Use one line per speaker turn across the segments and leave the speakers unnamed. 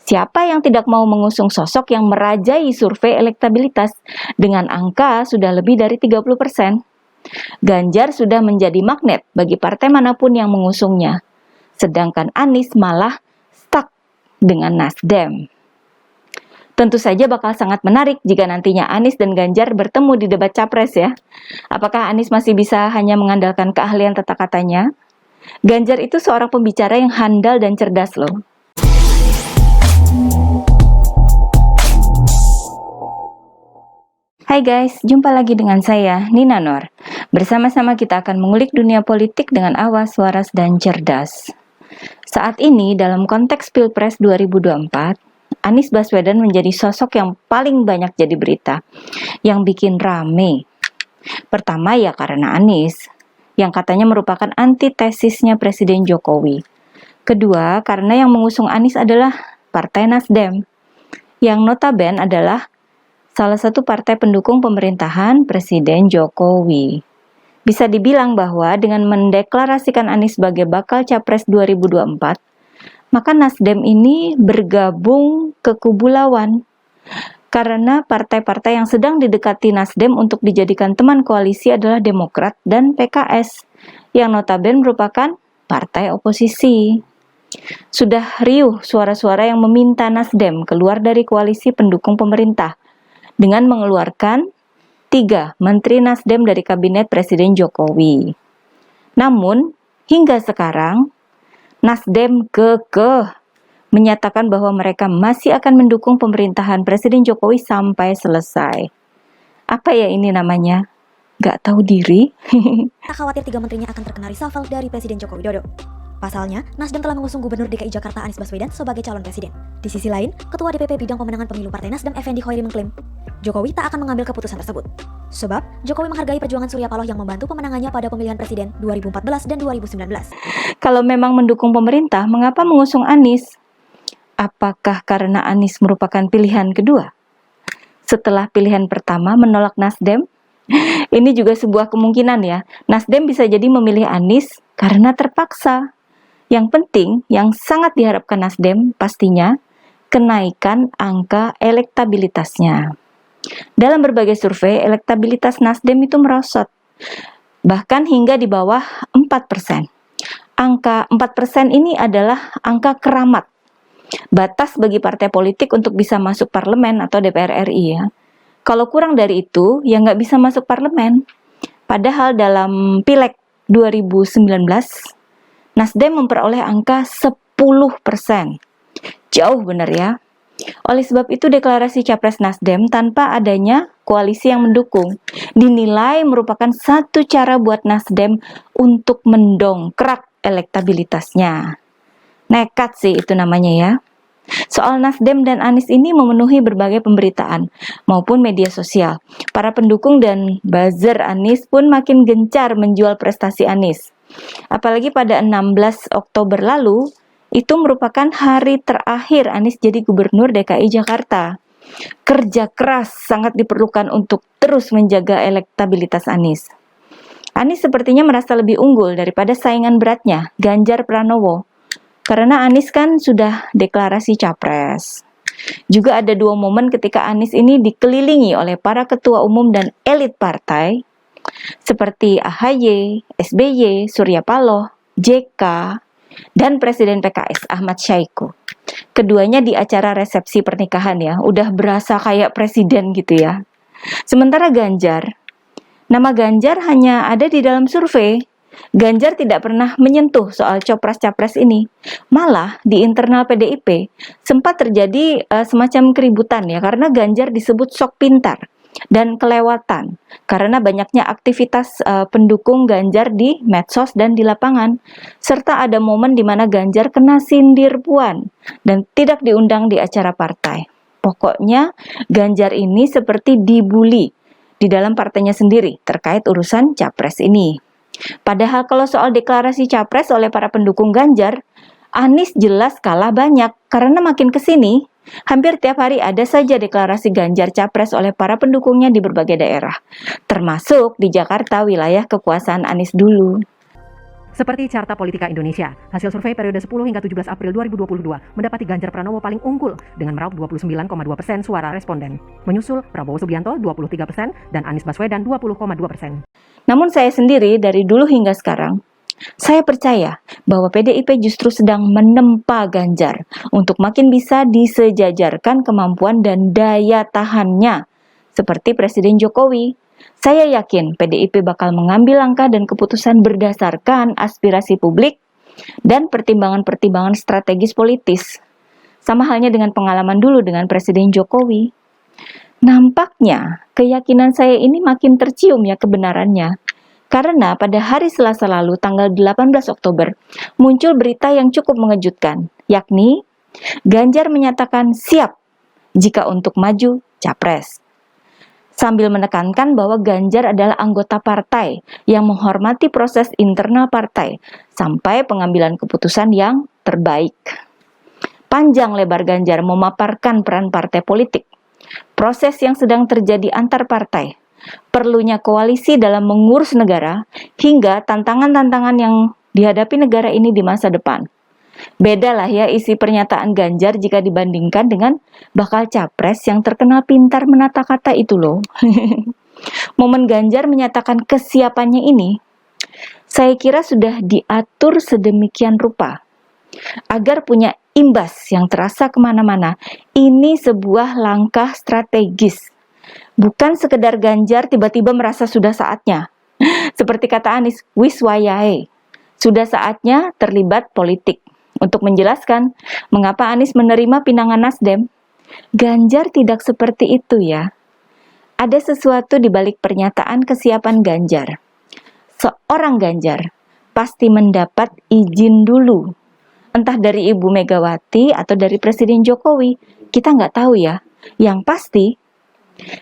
Siapa yang tidak mau mengusung sosok yang merajai survei elektabilitas dengan angka sudah lebih dari 30%? Ganjar sudah menjadi magnet bagi partai manapun yang mengusungnya. Sedangkan Anies malah stuck dengan Nasdem. Tentu saja bakal sangat menarik jika nantinya Anies dan Ganjar bertemu di debat capres ya. Apakah Anies masih bisa hanya mengandalkan keahlian tata katanya? Ganjar itu seorang pembicara yang handal dan cerdas loh. Hai guys, jumpa lagi dengan saya, Nina Nur. Bersama-sama kita akan mengulik dunia politik dengan awas, waras, dan cerdas. Saat ini dalam konteks Pilpres 2024, Anies Baswedan menjadi sosok yang paling banyak jadi berita, yang bikin rame. Pertama ya karena Anies, yang katanya merupakan antitesisnya Presiden Jokowi. Kedua, karena yang mengusung Anies adalah Partai Nasdem, yang notabene adalah salah satu partai pendukung pemerintahan Presiden Jokowi. Bisa dibilang bahwa dengan mendeklarasikan Anies sebagai bakal Capres 2024, maka Nasdem ini bergabung ke kubu lawan. Karena partai-partai yang sedang didekati Nasdem untuk dijadikan teman koalisi adalah Demokrat dan PKS, yang notabene merupakan partai oposisi. Sudah riuh suara-suara yang meminta Nasdem keluar dari koalisi pendukung pemerintah, dengan mengeluarkan 3 menteri Nasdem dari kabinet Presiden Jokowi. Namun, hingga sekarang, Nasdem kekeh menyatakan bahwa mereka masih akan mendukung pemerintahan Presiden Jokowi sampai selesai. Apa ya ini namanya? Gak tahu diri?
Tak khawatir 3 menterinya akan terkena reshuffle dari Presiden Joko Widodo. Pasalnya, Nasdem telah mengusung Gubernur DKI Jakarta Anies Baswedan sebagai calon presiden. Di sisi lain, Ketua DPP Bidang Pemenangan Pemilu Partai Nasdem Effendi Hoiri mengklaim, Jokowi tak akan mengambil keputusan tersebut. Sebab, Jokowi menghargai perjuangan Surya Paloh yang membantu pemenangannya pada pemilihan presiden 2014 dan 2019.
Kalau memang mendukung pemerintah, mengapa mengusung Anies? Apakah karena Anies merupakan pilihan kedua? Setelah pilihan pertama menolak Nasdem? Ini juga sebuah kemungkinan ya. Nasdem bisa jadi memilih Anies karena terpaksa. Yang penting, yang sangat diharapkan Nasdem pastinya kenaikan angka elektabilitasnya. Dalam berbagai survei, elektabilitas Nasdem itu merosot, bahkan hingga di bawah 4%. Angka 4% ini adalah angka keramat, batas bagi partai politik untuk bisa masuk parlemen atau DPR RI ya. Kalau kurang dari itu, ya nggak bisa masuk parlemen. Padahal dalam Pileg 2019, Nasdem memperoleh angka 10%. Jauh benar ya. Oleh sebab itu deklarasi Capres Nasdem tanpa adanya koalisi yang mendukung dinilai merupakan satu cara buat Nasdem untuk mendongkrak elektabilitasnya. Nekat sih itu namanya ya. Soal Nasdem dan Anies ini memenuhi berbagai pemberitaan maupun media sosial. Para pendukung dan buzzer Anies pun makin gencar menjual prestasi Anies. Apalagi pada 16 Oktober lalu, itu merupakan hari terakhir Anies jadi Gubernur DKI Jakarta. Kerja keras sangat diperlukan untuk terus menjaga elektabilitas Anies. Anies sepertinya merasa lebih unggul daripada saingan beratnya, Ganjar Pranowo. Karena Anies kan sudah deklarasi capres. Juga ada 2 momen ketika Anies ini dikelilingi oleh para ketua umum dan elit partai, seperti AHY, SBY, Surya Paloh, JK, dan Presiden PKS Ahmad Syahiku. Keduanya di acara resepsi pernikahan ya, udah berasa kayak presiden gitu ya. Sementara Ganjar, nama Ganjar hanya ada di dalam survei. Ganjar tidak pernah menyentuh soal copras-capres ini. Malah di internal PDIP sempat terjadi semacam keributan ya, karena Ganjar disebut sok pintar dan kelewatan karena banyaknya aktivitas pendukung Ganjar di medsos dan di lapangan, serta ada momen di mana Ganjar kena sindir puan dan tidak diundang di acara partai. Pokoknya Ganjar ini seperti dibully di dalam partainya sendiri terkait urusan capres ini. Padahal kalau soal deklarasi capres oleh para pendukung Ganjar, Anies jelas kalah banyak karena makin kesini hampir tiap hari ada saja deklarasi Ganjar capres oleh para pendukungnya di berbagai daerah, termasuk di Jakarta, wilayah kekuasaan Anies dulu.
Seperti Carta Politika Indonesia, hasil survei periode 10 hingga 17 April 2022 mendapati Ganjar Pranowo paling unggul dengan meraup 29,2% suara responden. Menyusul Prabowo Subianto 23% dan Anies Baswedan 20,2%.
Namun saya sendiri dari dulu hingga sekarang, saya percaya bahwa PDIP justru sedang menempa Ganjar untuk makin bisa disejajarkan kemampuan dan daya tahannya seperti Presiden Jokowi. Saya yakin PDIP bakal mengambil langkah dan keputusan berdasarkan aspirasi publik dan pertimbangan-pertimbangan strategis politis. Sama halnya dengan pengalaman dulu dengan Presiden Jokowi. Nampaknya keyakinan saya ini makin tercium ya kebenarannya. Karena pada hari Selasa lalu tanggal 18 Oktober muncul berita yang cukup mengejutkan, yakni Ganjar menyatakan siap jika untuk maju capres. Sambil menekankan bahwa Ganjar adalah anggota partai yang menghormati proses internal partai sampai pengambilan keputusan yang terbaik. Panjang lebar Ganjar memaparkan peran partai politik, proses yang sedang terjadi antar partai, perlunya koalisi dalam mengurus negara, hingga tantangan-tantangan yang dihadapi negara ini di masa depan. Bedalah ya isi pernyataan Ganjar jika dibandingkan dengan bakal capres yang terkenal pintar menata kata itu loh. Momen Ganjar menyatakan kesiapannya ini, saya kira sudah diatur sedemikian rupa agar punya imbas yang terasa kemana-mana. Ini sebuah langkah strategis. Bukan sekedar Ganjar tiba-tiba merasa sudah saatnya. Seperti kata Anies, wis wayahe. Sudah saatnya terlibat politik. Untuk menjelaskan mengapa Anies menerima pinangan Nasdem, Ganjar tidak seperti itu ya. Ada sesuatu di balik pernyataan kesiapan Ganjar. Seorang Ganjar pasti mendapat izin dulu. Entah dari Ibu Megawati atau dari Presiden Jokowi. Kita nggak tahu ya. Yang pasti,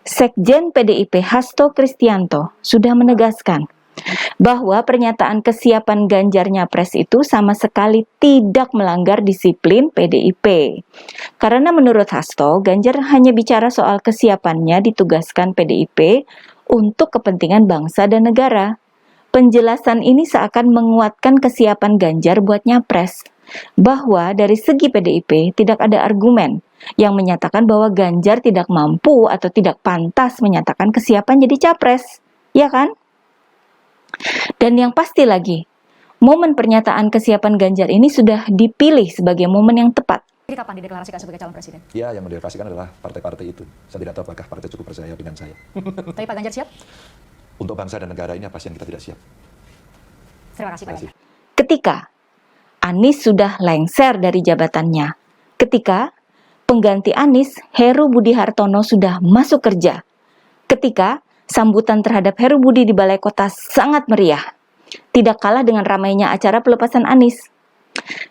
Sekjen PDIP Hasto Kristianto sudah menegaskan bahwa pernyataan kesiapan Ganjar Nyapres itu sama sekali tidak melanggar disiplin PDIP. Karena menurut Hasto, Ganjar hanya bicara soal kesiapannya ditugaskan PDIP untuk kepentingan bangsa dan negara. Penjelasan ini seakan menguatkan kesiapan Ganjar buat Nyapres, bahwa dari segi PDIP tidak ada argumen yang menyatakan bahwa Ganjar tidak mampu atau tidak pantas menyatakan kesiapan jadi capres, ya kan? Dan yang pasti lagi, momen pernyataan kesiapan Ganjar ini sudah dipilih sebagai momen yang tepat.
Jadi kapan dideklarasikan sebagai calon presiden?
Ya, yang mendeklarasikan adalah partai-partai itu. Saya tidak tahu apakah partai cukup percaya dengan saya.
Tapi Pak Ganjar siap?
Untuk bangsa dan negara ini apa sih yang kita tidak siap?
Terima kasih Pak Ganjar.
Ketika Anies sudah lengser dari jabatannya, ketika pengganti Anies, Heru Budi Hartono sudah masuk kerja, ketika sambutan terhadap Heru Budi di Balai Kota sangat meriah, tidak kalah dengan ramainya acara pelepasan Anies.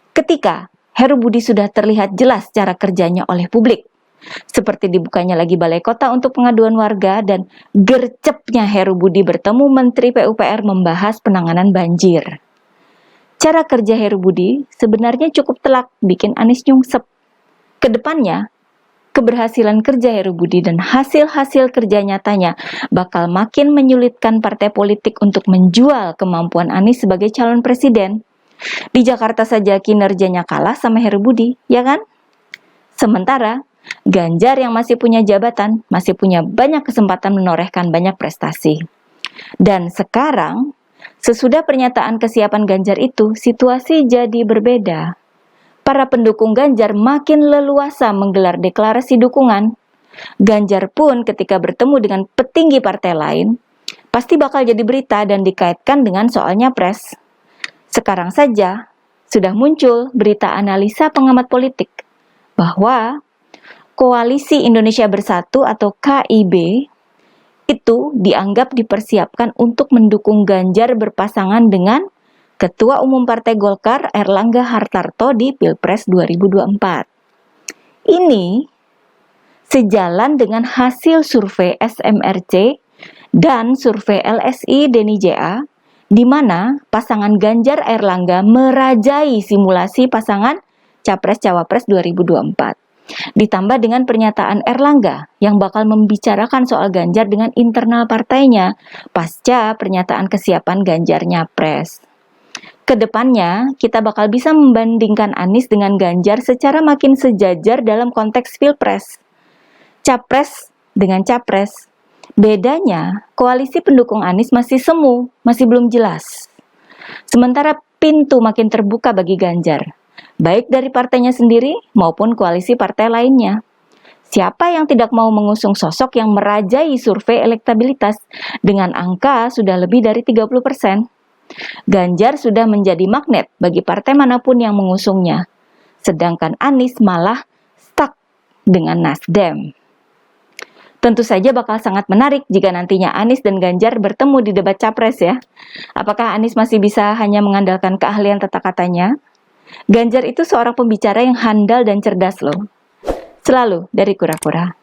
Ketika Heru Budi sudah terlihat jelas cara kerjanya oleh publik, seperti dibukanya lagi Balai Kota untuk pengaduan warga dan gercepnya Heru Budi bertemu Menteri PUPR membahas penanganan banjir. Cara kerja Heru Budi sebenarnya cukup telak bikin Anies nyungsep. Kedepannya, keberhasilan kerja Heru Budi dan hasil-hasil kerja nyatanya bakal makin menyulitkan partai politik untuk menjual kemampuan Anies sebagai calon presiden. Di Jakarta saja kinerjanya kalah sama Heru Budi, ya kan? Sementara Ganjar yang masih punya jabatan, masih punya banyak kesempatan menorehkan banyak prestasi. Dan sekarang, sesudah pernyataan kesiapan Ganjar itu, situasi jadi berbeda. Para pendukung Ganjar makin leluasa menggelar deklarasi dukungan. Ganjar pun ketika bertemu dengan petinggi partai lain, pasti bakal jadi berita dan dikaitkan dengan soal Nyapres. Sekarang saja, sudah muncul berita analisa pengamat politik, bahwa Koalisi Indonesia Bersatu atau KIB itu dianggap dipersiapkan untuk mendukung Ganjar berpasangan dengan Ketua Umum Partai Golkar Erlangga Hartarto di Pilpres 2024. Ini sejalan dengan hasil survei SMRC dan survei LSI Deni JA, di mana pasangan Ganjar Erlangga merajai simulasi pasangan Capres-Cawapres 2024. Ditambah dengan pernyataan Erlangga yang bakal membicarakan soal Ganjar dengan internal partainya pasca pernyataan kesiapan Ganjar Nyapres. Kedepannya, kita bakal bisa membandingkan Anies dengan Ganjar secara makin sejajar dalam konteks Pilpres. Capres dengan Capres. Bedanya, koalisi pendukung Anies masih semu, masih belum jelas. Sementara pintu makin terbuka bagi Ganjar, baik dari partainya sendiri maupun koalisi partai lainnya. Siapa yang tidak mau mengusung sosok yang merajai survei elektabilitas dengan angka sudah lebih dari 30%? Ganjar sudah menjadi magnet bagi partai manapun yang mengusungnya, sedangkan Anies malah stuck dengan Nasdem. Tentu saja bakal sangat menarik jika nantinya Anies dan Ganjar bertemu di debat capres ya. Apakah Anies masih bisa hanya mengandalkan keahlian tata katanya? Ganjar itu seorang pembicara yang handal dan cerdas loh. Selalu dari kura-kura.